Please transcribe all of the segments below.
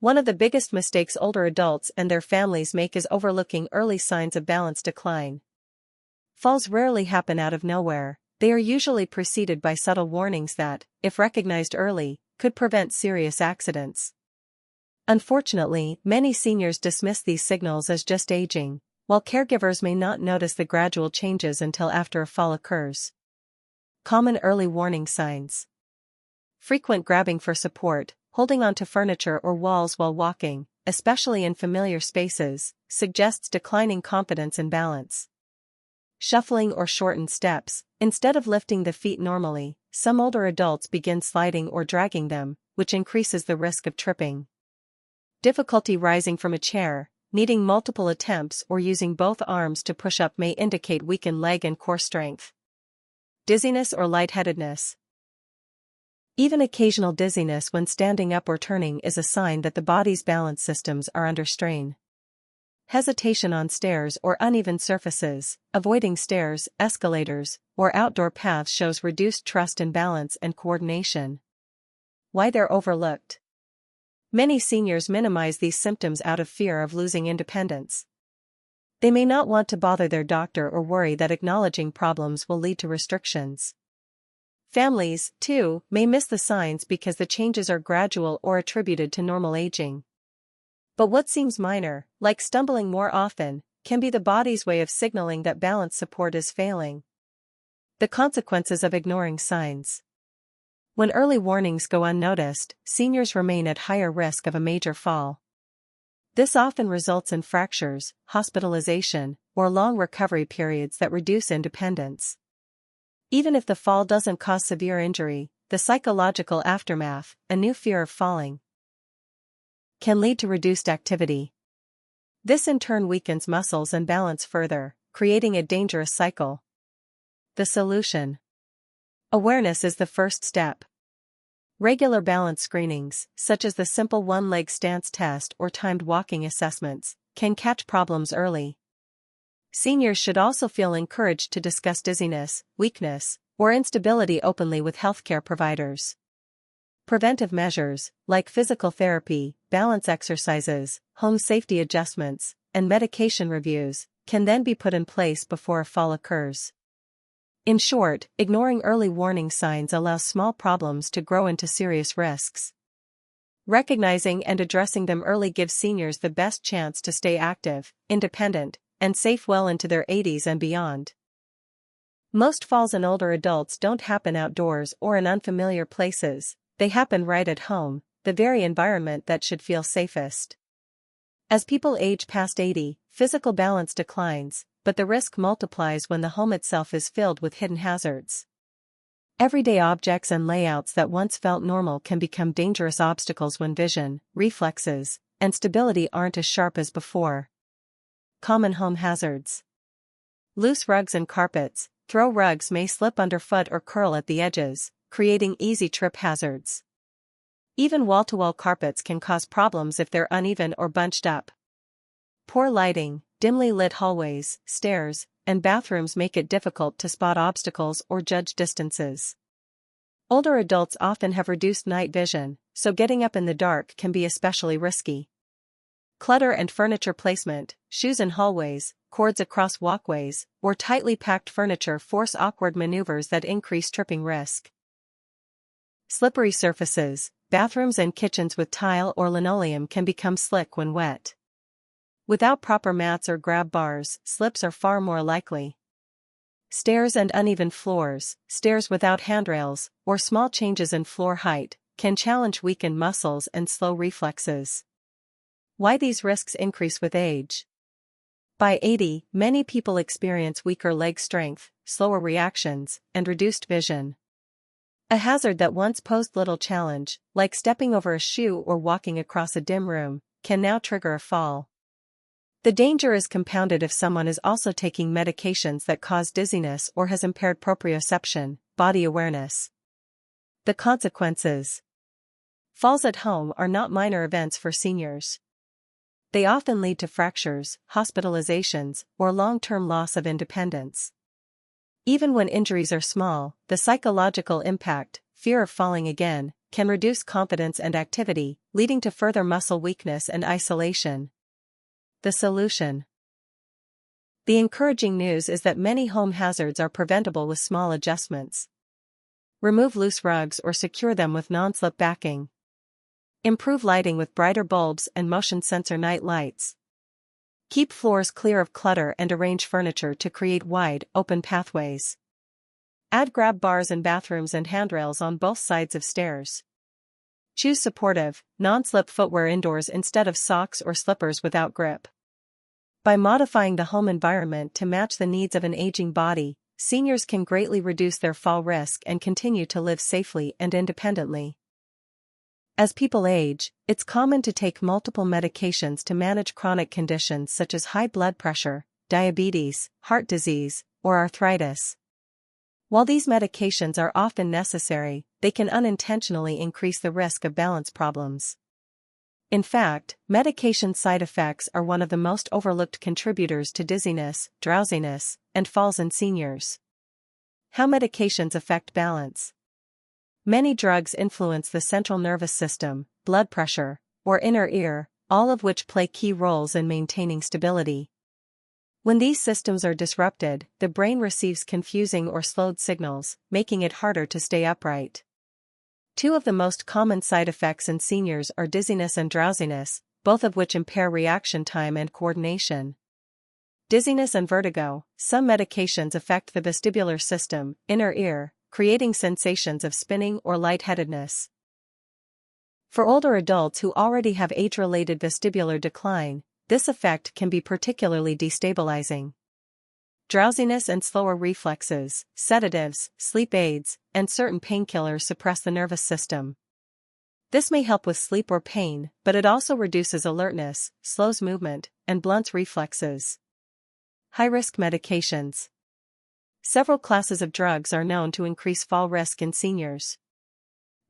One of the biggest mistakes older adults and their families make is overlooking early signs of balance decline. Falls rarely happen out of nowhere. They are usually preceded by subtle warnings that, if recognized early, could prevent serious accidents. Unfortunately, many seniors dismiss these signals as just aging, while caregivers may not notice the gradual changes until after a fall occurs. Common early warning signs. Frequent grabbing for support, holding onto furniture or walls while walking, especially in familiar spaces, suggests declining confidence and balance. Shuffling or shortened steps. Instead of lifting the feet normally, some older adults begin sliding or dragging them, which increases the risk of tripping. Difficulty rising from a chair, needing multiple attempts or using both arms to push up may indicate weakened leg and core strength. Dizziness or lightheadedness. Even occasional dizziness when standing up or turning is a sign that the body's balance systems are under strain. Hesitation on stairs or uneven surfaces, avoiding stairs, escalators, or outdoor paths shows reduced trust in balance and coordination. Why they're overlooked. Many seniors minimize these symptoms out of fear of losing independence. They may not want to bother their doctor or worry that acknowledging problems will lead to restrictions. Families, too, may miss the signs because the changes are gradual or attributed to normal aging. But what seems minor, like stumbling more often, can be the body's way of signaling that balance support is failing. The consequences of ignoring signs. When early warnings go unnoticed, seniors remain at higher risk of a major fall. This often results in fractures, hospitalization, or long recovery periods that reduce independence. Even if the fall doesn't cause severe injury, the psychological aftermath, a new fear of falling, can lead to reduced activity. This in turn weakens muscles and balance further, creating a dangerous cycle. The solution. Awareness is the first step. Regular balance screenings, such as the simple one-leg stance test or timed walking assessments, can catch problems early. Seniors should also feel encouraged to discuss dizziness, weakness, or instability openly with healthcare providers. Preventive measures, like physical therapy, balance exercises, home safety adjustments, and medication reviews, can then be put in place before a fall occurs. In short, ignoring early warning signs allows small problems to grow into serious risks. Recognizing and addressing them early gives seniors the best chance to stay active, independent, and safe well into their 80s and beyond. Most falls in older adults don't happen outdoors or in unfamiliar places. They happen right at home, the very environment that should feel safest. As people age past 80, physical balance declines, but the risk multiplies when the home itself is filled with hidden hazards. Everyday objects and layouts that once felt normal can become dangerous obstacles when vision, reflexes, and stability aren't as sharp as before. Common home hazards. Loose rugs and carpets. Throw rugs may slip underfoot or curl at the edges, creating easy trip hazards. Even wall-to-wall carpets can cause problems if they're uneven or bunched up. Poor lighting, dimly lit hallways, stairs, and bathrooms make it difficult to spot obstacles or judge distances. Older adults often have reduced night vision, so getting up in the dark can be especially risky. Clutter and furniture placement, shoes in hallways, cords across walkways, or tightly packed furniture force awkward maneuvers that increase tripping risk. Slippery surfaces, bathrooms and kitchens with tile or linoleum can become slick when wet. Without proper mats or grab bars, slips are far more likely. Stairs and uneven floors, stairs without handrails, or small changes in floor height, can challenge weakened muscles and slow reflexes. Why these risks increase with age? By 80, many people experience weaker leg strength, slower reactions, and reduced vision. A hazard that once posed little challenge, like stepping over a shoe or walking across a dim room, can now trigger a fall. The danger is compounded if someone is also taking medications that cause dizziness or has impaired proprioception, body awareness. The consequences. Falls at home are not minor events for seniors. They often lead to fractures, hospitalizations, or long-term loss of independence. Even when injuries are small, the psychological impact, fear of falling again, can reduce confidence and activity, leading to further muscle weakness and isolation. The solution. The encouraging news is that many home hazards are preventable with small adjustments. Remove loose rugs or secure them with non-slip backing. Improve lighting with brighter bulbs and motion sensor night lights. Keep floors clear of clutter and arrange furniture to create wide, open pathways. Add grab bars in bathrooms and handrails on both sides of stairs. Choose supportive, non-slip footwear indoors instead of socks or slippers without grip. By modifying the home environment to match the needs of an aging body, seniors can greatly reduce their fall risk and continue to live safely and independently. As people age, it's common to take multiple medications to manage chronic conditions such as high blood pressure, diabetes, heart disease, or arthritis. While these medications are often necessary, they can unintentionally increase the risk of balance problems. In fact, medication side effects are one of the most overlooked contributors to dizziness, drowsiness, and falls in seniors. How medications affect balance. Many drugs influence the central nervous system, blood pressure, or inner ear, all of which play key roles in maintaining stability. When these systems are disrupted, the brain receives confusing or slowed signals, making it harder to stay upright. Two of the most common side effects in seniors are dizziness and drowsiness, both of which impair reaction time and coordination. Dizziness and vertigo. Some medications affect the vestibular system, inner ear, creating sensations of spinning or lightheadedness. For older adults who already have age-related vestibular decline, this effect can be particularly destabilizing. Drowsiness and slower reflexes, sedatives, sleep aids, and certain painkillers suppress the nervous system. This may help with sleep or pain, but it also reduces alertness, slows movement, and blunts reflexes. High-risk medications. Several classes of drugs are known to increase fall risk in seniors.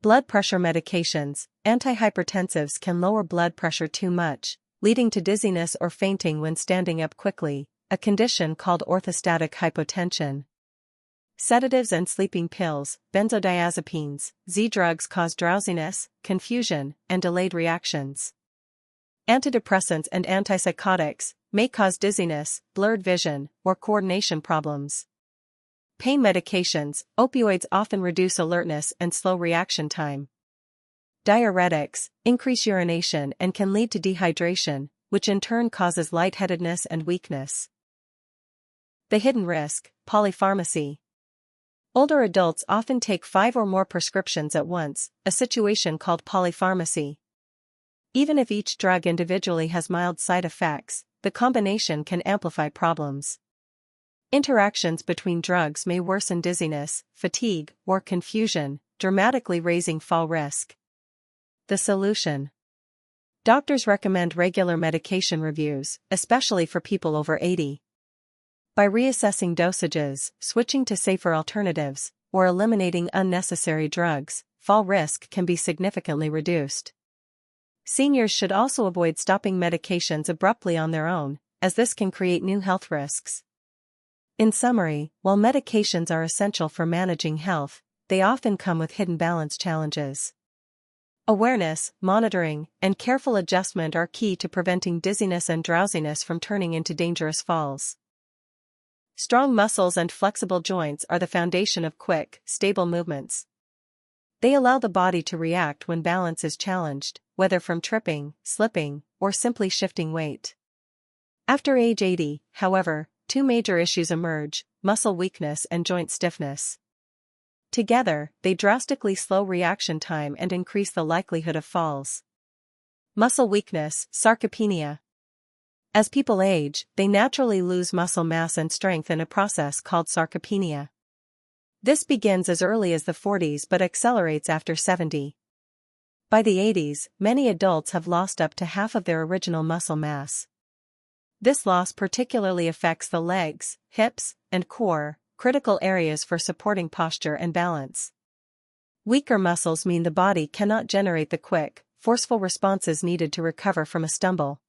Blood pressure medications. Antihypertensives can lower blood pressure too much, leading to dizziness or fainting when standing up quickly, a condition called orthostatic hypotension. Sedatives and sleeping pills, benzodiazepines, Z-drugs cause drowsiness, confusion, and delayed reactions. Antidepressants and antipsychotics may cause dizziness, blurred vision, or coordination problems. Pain medications. Opioids often reduce alertness and slow reaction time. Diuretics increase urination and can lead to dehydration, which in turn causes lightheadedness and weakness. The hidden risk, polypharmacy. Older adults often take 5 or more prescriptions at once, a situation called polypharmacy. Even if each drug individually has mild side effects, the combination can amplify problems. Interactions between drugs may worsen dizziness, fatigue, or confusion, dramatically raising fall risk. The solution. Doctors recommend regular medication reviews, especially for people over 80. By reassessing dosages, switching to safer alternatives, or eliminating unnecessary drugs, fall risk can be significantly reduced. Seniors should also avoid stopping medications abruptly on their own, as this can create new health risks. In summary, while medications are essential for managing health, they often come with hidden balance challenges. Awareness, monitoring, and careful adjustment are key to preventing dizziness and drowsiness from turning into dangerous falls. Strong muscles and flexible joints are the foundation of quick, stable movements. They allow the body to react when balance is challenged, whether from tripping, slipping, or simply shifting weight. After age 80, however, two major issues emerge: muscle weakness and joint stiffness. Together, they drastically slow reaction time and increase the likelihood of falls. Muscle weakness, sarcopenia. As people age, they naturally lose muscle mass and strength in a process called sarcopenia. This begins as early as the 40s but accelerates after 70. By the 80s, many adults have lost up to half of their original muscle mass. This loss particularly affects the legs, hips, and core, critical areas for supporting posture and balance. Weaker muscles mean the body cannot generate the quick, forceful responses needed to recover from a stumble.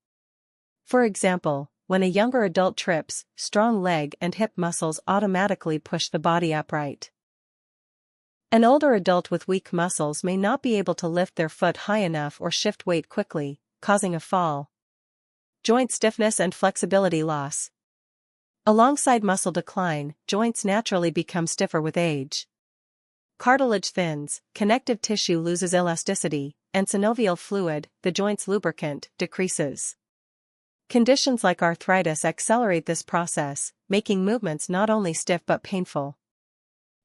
For example, when a younger adult trips, strong leg and hip muscles automatically push the body upright. An older adult with weak muscles may not be able to lift their foot high enough or shift weight quickly, causing a fall. Joint stiffness and flexibility loss. Alongside muscle decline, joints naturally become stiffer with age. Cartilage thins, connective tissue loses elasticity, and synovial fluid, the joint's lubricant, decreases. Conditions like arthritis accelerate this process, making movements not only stiff but painful.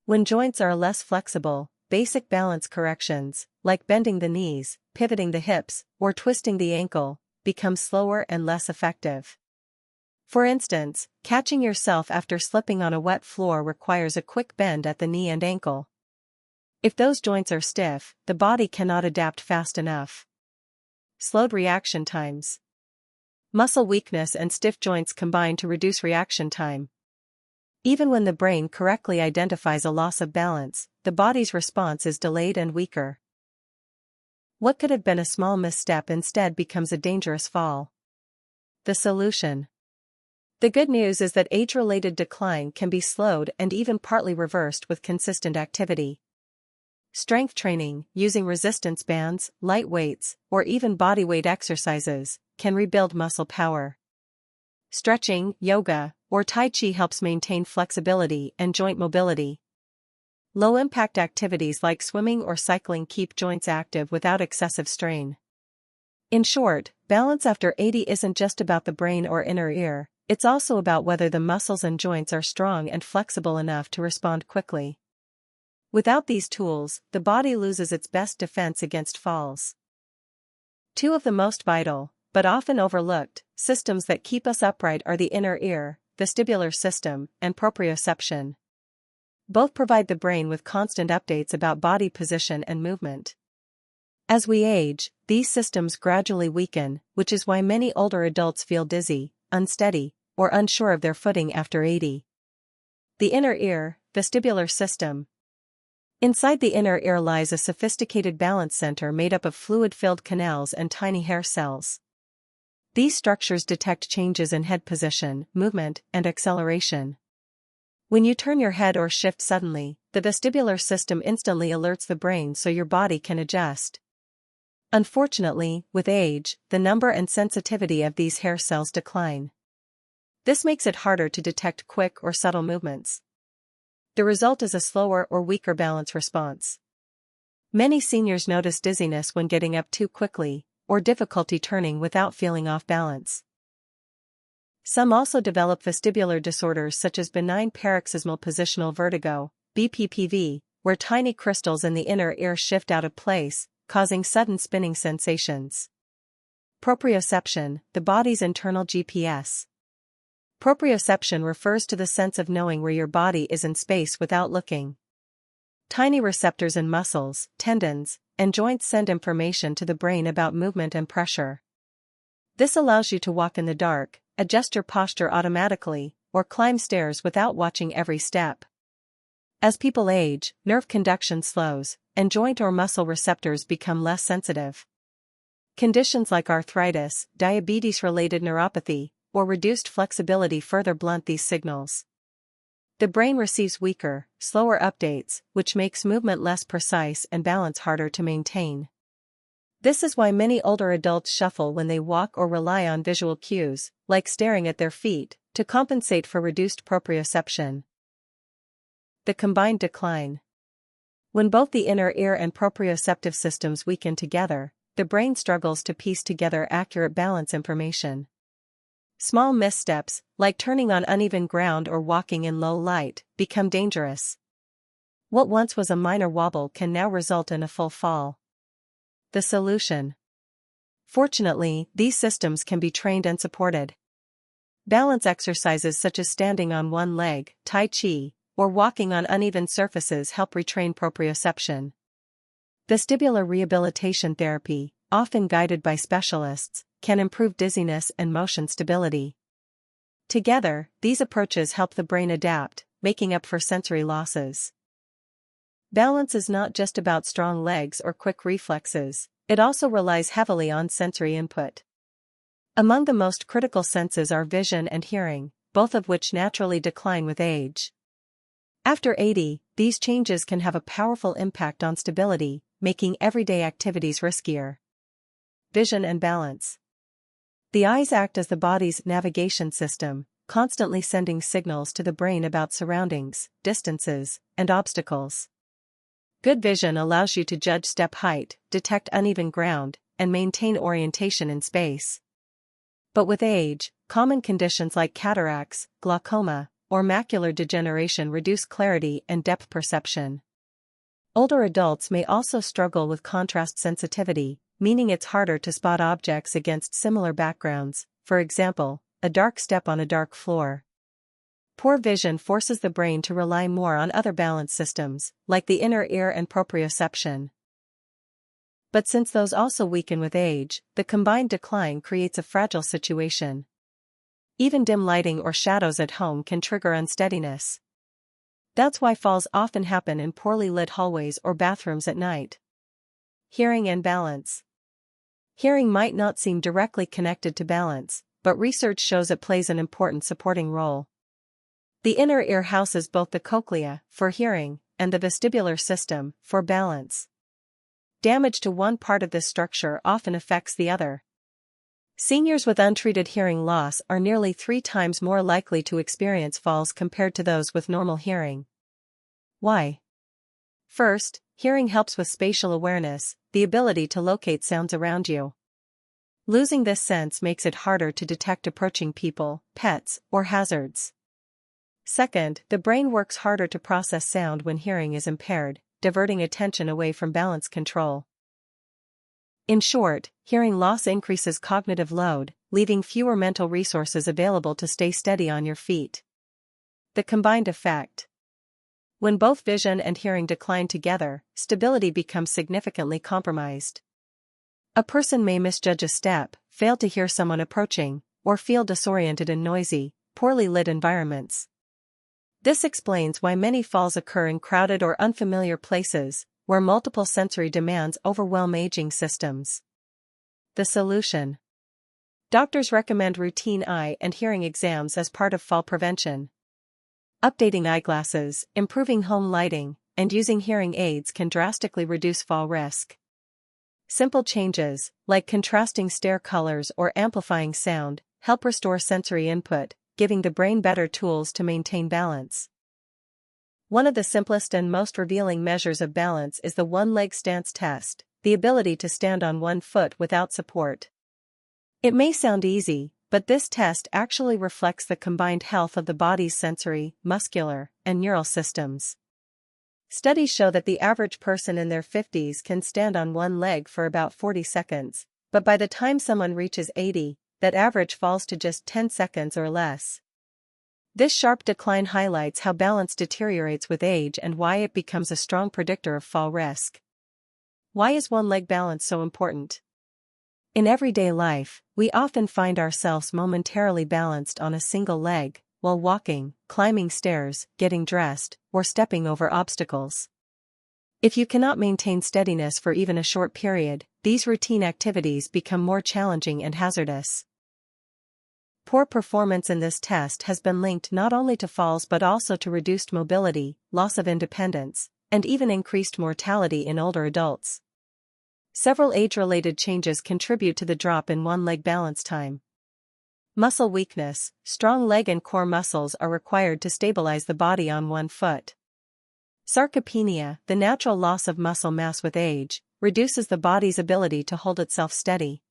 When joints are less flexible, basic balance corrections, like bending the knees, pivoting the hips, or twisting the ankle, become slower and less effective. For instance, catching yourself after slipping on a wet floor requires a quick bend at the knee and ankle. If those joints are stiff, the body cannot adapt fast enough. Slowed reaction times. Muscle weakness and stiff joints combine to reduce reaction time. Even when the brain correctly identifies a loss of balance, the body's response is delayed and weaker. What could have been a small misstep instead becomes a dangerous fall. The solution. The good news is that age-related decline can be slowed and even partly reversed with consistent activity. Strength training, using resistance bands, light weights, or even bodyweight exercises, can rebuild muscle power. Stretching, yoga, or Tai Chi helps maintain flexibility and joint mobility. Low-impact activities like swimming or cycling keep joints active without excessive strain. In short, balance after 80 isn't just about the brain or inner ear, it's also about whether the muscles and joints are strong and flexible enough to respond quickly. Without these tools, the body loses its best defense against falls. Two of the most vital, but often overlooked, systems that keep us upright are the inner ear, vestibular system, and proprioception. Both provide the brain with constant updates about body position and movement. As we age, these systems gradually weaken, which is why many older adults feel dizzy, unsteady, or unsure of their footing after 80. The inner ear, vestibular system. Inside the inner ear lies a sophisticated balance center made up of fluid-filled canals and tiny hair cells. These structures detect changes in head position, movement, and acceleration. When you turn your head or shift suddenly, the vestibular system instantly alerts the brain so your body can adjust. Unfortunately, with age, the number and sensitivity of these hair cells decline. This makes it harder to detect quick or subtle movements. The result is a slower or weaker balance response. Many seniors notice dizziness when getting up too quickly, or difficulty turning without feeling off balance. Some also develop vestibular disorders such as benign paroxysmal positional vertigo, BPPV, where tiny crystals in the inner ear shift out of place, causing sudden spinning sensations. Proprioception, the body's internal GPS. Proprioception refers to the sense of knowing where your body is in space without looking. Tiny receptors in muscles, tendons, and joints send information to the brain about movement and pressure. This allows you to walk in the dark, adjust your posture automatically, or climb stairs without watching every step. As people age, nerve conduction slows, and joint or muscle receptors become less sensitive. Conditions like arthritis, diabetes-related neuropathy, or reduced flexibility further blunt these signals. The brain receives weaker, slower updates, which makes movement less precise and balance harder to maintain. This is why many older adults shuffle when they walk or rely on visual cues, like staring at their feet, to compensate for reduced proprioception. The combined decline. When both the inner ear and proprioceptive systems weaken together, the brain struggles to piece together accurate balance information. Small missteps, like turning on uneven ground or walking in low light, become dangerous. What once was a minor wobble can now result in a full fall. The solution. Fortunately, these systems can be trained and supported. Balance exercises such as standing on one leg, Tai Chi, or walking on uneven surfaces help retrain proprioception. Vestibular rehabilitation therapy, often guided by specialists, can improve dizziness and motion stability. Together, these approaches help the brain adapt, making up for sensory losses. Balance is not just about strong legs or quick reflexes, it also relies heavily on sensory input. Among the most critical senses are vision and hearing, both of which naturally decline with age. After 80, these changes can have a powerful impact on stability, making everyday activities riskier. Vision and balance. The eyes act as the body's navigation system, constantly sending signals to the brain about surroundings, distances, and obstacles. Good vision allows you to judge step height, detect uneven ground, and maintain orientation in space. But with age, common conditions like cataracts, glaucoma, or macular degeneration reduce clarity and depth perception. Older adults may also struggle with contrast sensitivity, meaning it's harder to spot objects against similar backgrounds, for example, a dark step on a dark floor. Poor vision forces the brain to rely more on other balance systems, like the inner ear and proprioception. But since those also weaken with age, the combined decline creates a fragile situation. Even dim lighting or shadows at home can trigger unsteadiness. That's why falls often happen in poorly lit hallways or bathrooms at night. Hearing and balance. Hearing might not seem directly connected to balance, but research shows it plays an important supporting role. The inner ear houses both the cochlea, for hearing, and the vestibular system, for balance. Damage to one part of this structure often affects the other. Seniors with untreated hearing loss are nearly 3 times more likely to experience falls compared to those with normal hearing. Why? First, hearing helps with spatial awareness, the ability to locate sounds around you. Losing this sense makes it harder to detect approaching people, pets, or hazards. Second, the brain works harder to process sound when hearing is impaired, diverting attention away from balance control. In short, hearing loss increases cognitive load, leaving fewer mental resources available to stay steady on your feet. The combined effect. When both vision and hearing decline together, stability becomes significantly compromised. A person may misjudge a step, fail to hear someone approaching, or feel disoriented in noisy, poorly lit environments. This explains why many falls occur in crowded or unfamiliar places, where multiple sensory demands overwhelm aging systems. The solution. Doctors recommend routine eye and hearing exams as part of fall prevention. Updating eyeglasses, improving home lighting, and using hearing aids can drastically reduce fall risk. Simple changes, like contrasting stair colors or amplifying sound, help restore sensory input, giving the brain better tools to maintain balance. One of the simplest and most revealing measures of balance is the one-leg stance test, the ability to stand on one foot without support. It may sound easy, but this test actually reflects the combined health of the body's sensory, muscular, and neural systems. Studies show that the average person in their 50s can stand on one leg for about 40 seconds, but by the time someone reaches 80, that average falls to just 10 seconds or less. This sharp decline highlights how balance deteriorates with age and why it becomes a strong predictor of fall risk. Why is one-leg balance so important? In everyday life, we often find ourselves momentarily balanced on a single leg, while walking, climbing stairs, getting dressed, or stepping over obstacles. If you cannot maintain steadiness for even a short period, these routine activities become more challenging and hazardous. Poor performance in this test has been linked not only to falls but also to reduced mobility, loss of independence, and even increased mortality in older adults. Several age-related changes contribute to the drop in one-leg balance time. Muscle weakness. Strong leg and core muscles are required to stabilize the body on one foot. Sarcopenia, the natural loss of muscle mass with age, reduces the body's ability to hold itself steady.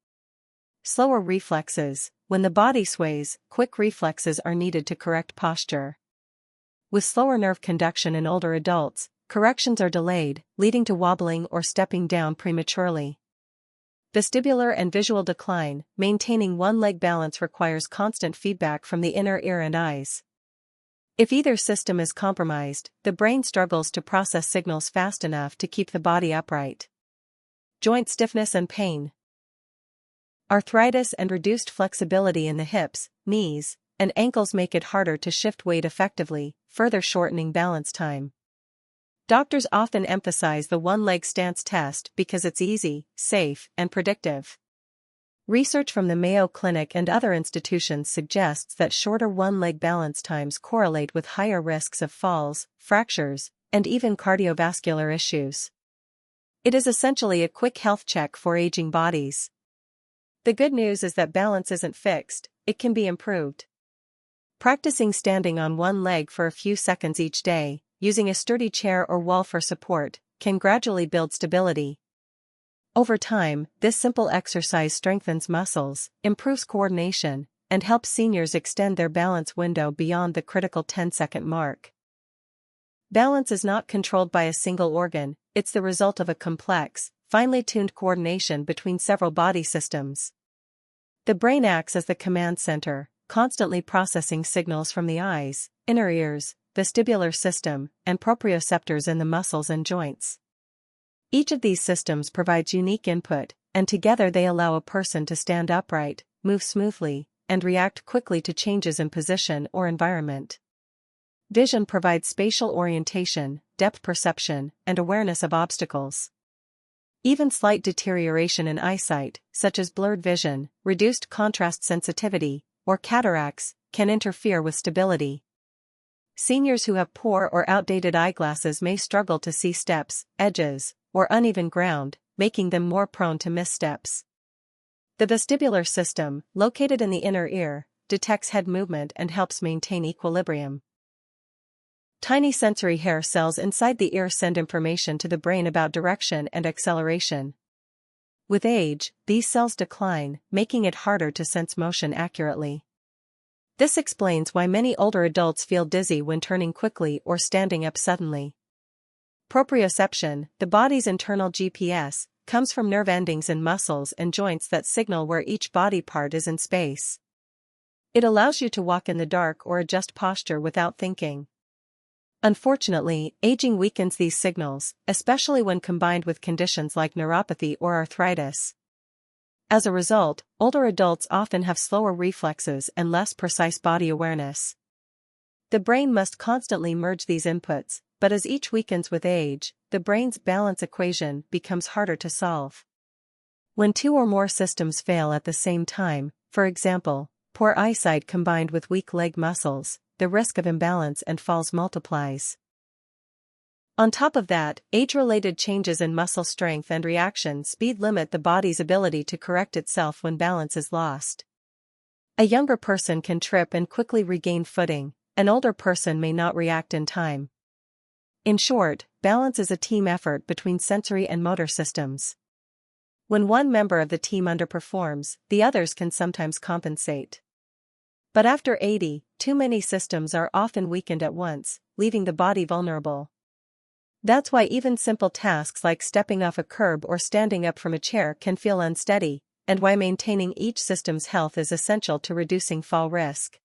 Slower reflexes. When the body sways, quick reflexes are needed to correct posture. With slower nerve conduction in older adults, corrections are delayed, leading to wobbling or stepping down prematurely. Vestibular and visual decline. Maintaining one-leg balance requires constant feedback from the inner ear and eyes. If either system is compromised, the brain struggles to process signals fast enough to keep the body upright. Joint stiffness and pain. Arthritis and reduced flexibility in the hips, knees, and ankles make it harder to shift weight effectively, further shortening balance time. Doctors often emphasize the one-leg stance test because it's easy, safe, and predictive. Research from the Mayo Clinic and other institutions suggests that shorter one-leg balance times correlate with higher risks of falls, fractures, and even cardiovascular issues. It is essentially a quick health check for aging bodies. The good news is that balance isn't fixed, it can be improved. Practicing standing on one leg for a few seconds each day, using a sturdy chair or wall for support, can gradually build stability. Over time, this simple exercise strengthens muscles, improves coordination, and helps seniors extend their balance window beyond the critical 10-second mark. Balance is not controlled by a single organ, it's the result of a complex, finely tuned coordination between several body systems. The brain acts as the command center, constantly processing signals from the eyes, inner ears, vestibular system, and proprioceptors in the muscles and joints. Each of these systems provides unique input, and together they allow a person to stand upright, move smoothly, and react quickly to changes in position or environment. Vision provides spatial orientation, depth perception, and awareness of obstacles. Even slight deterioration in eyesight, such as blurred vision, reduced contrast sensitivity, or cataracts, can interfere with stability. Seniors who have poor or outdated eyeglasses may struggle to see steps, edges, or uneven ground, making them more prone to missteps. The vestibular system, located in the inner ear, detects head movement and helps maintain equilibrium. Tiny sensory hair cells inside the ear send information to the brain about direction and acceleration. With age, these cells decline, making it harder to sense motion accurately. This explains why many older adults feel dizzy when turning quickly or standing up suddenly. Proprioception, the body's internal GPS, comes from nerve endings in muscles and joints that signal where each body part is in space. It allows you to walk in the dark or adjust posture without thinking. Unfortunately, aging weakens these signals, especially when combined with conditions like neuropathy or arthritis. As a result, older adults often have slower reflexes and less precise body awareness. The brain must constantly merge these inputs, but as each weakens with age, the brain's balance equation becomes harder to solve. When two or more systems fail at the same time, for example, poor eyesight combined with weak leg muscles, the risk of imbalance and falls multiplies. On top of that, age-related changes in muscle strength and reaction speed limit the body's ability to correct itself when balance is lost. A younger person can trip and quickly regain footing, an older person may not react in time. In short, balance is a team effort between sensory and motor systems. When one member of the team underperforms, the others can sometimes compensate. But after 80, too many systems are often weakened at once, leaving the body vulnerable. That's why even simple tasks like stepping off a curb or standing up from a chair can feel unsteady, and why maintaining each system's health is essential to reducing fall risk.